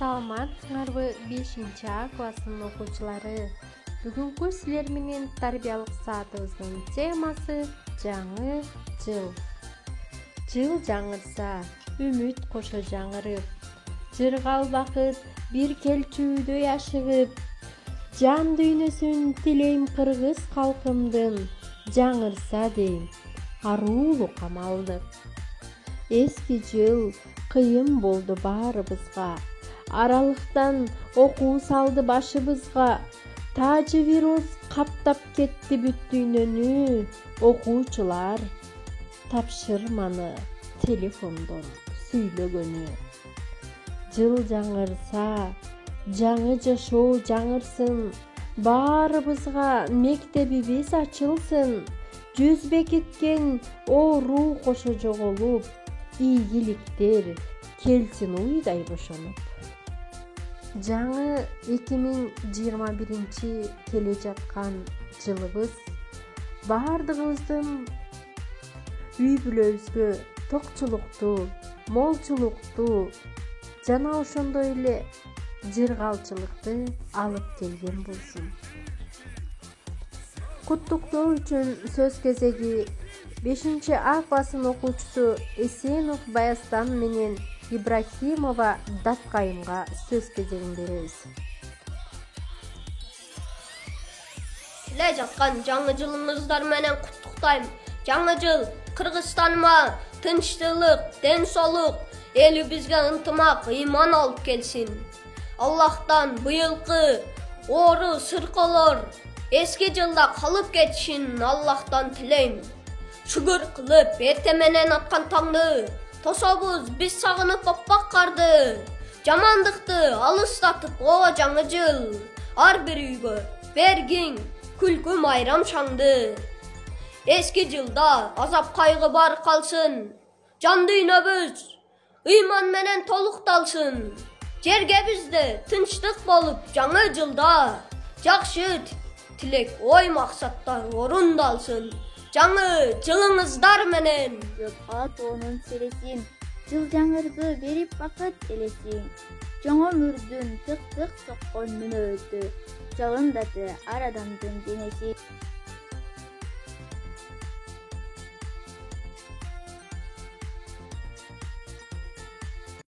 Саламатсыңарбы 5-А класстын окуучулары. Бүгүнкү силер менен тарбиялык саатыбыздын темасы жаңы жыл. Жыл жаңырса, үмүт кошо жаңырып, жыргал бакыт бир келчүүдөй ашыгып, жан дүйнөсүн тилейм кыргыз калкымдын, жаңырса дейм, аруулук амалдык. Эски жыл кыйын болду баарыбызга, аралыктан окуу салды башыбызга, таажы вирус каптап кетти бүт дүйнөнү, окуучулар тапшырманы телефондон сүйлөгөнү. Жыл жаңырса, жаңы жашоо жаңырсын, баарыбызга мектебибиз ачылсын, жүзбе кеткен оору кошо жоголуп, ийгиликтер келсин уйдай бошонуп. Жаңы 2021 келе жаткан жылыбыз баардыгыбыздын үй бүлөбүзгө токчулукту, молчулукту жана ошондой эле жыргалчылыкты алып келген болсун. Куттуктоо үчүн сөз кезеги 5-А класстын окуучусу Эсенов Баястан менен Ибрахимова Дапкайымга сөз кезегин беребиз. Келе жаткан жаңы жылыңыздар менен куттуктайм. Жаңы жыл Кыргызстаныма тынчтылык, ден соолук, элибизге ынтымак, ыйман алып келсин. Аллахтан быйылкы оору сыркоолор эски жылда калып кетишин Аллахтан тилейм. Шүгүр кылып эрте менен аткан таңды, тособуз биз сагынып оппак карды. Жамандыкты алыстатып о жаңы жыл, ар бир үйгө бергиң күлкү майрам шаңды. Эски жылда азап кайгы бар калсын, жан дүйнөбүз ыйман менен толукталсын. Жерге бизде тынчтык болуп жаңы жылда жакшы тилек, ой максаттар орундалсын. Жаңы жылыңыздар менен жопко тоонун сересин, жыл жаңырды берип бакыт элесин. Жоңо өмүрдүн тык-тык соккон мүнөтү, жалындады ар адамдын денеси.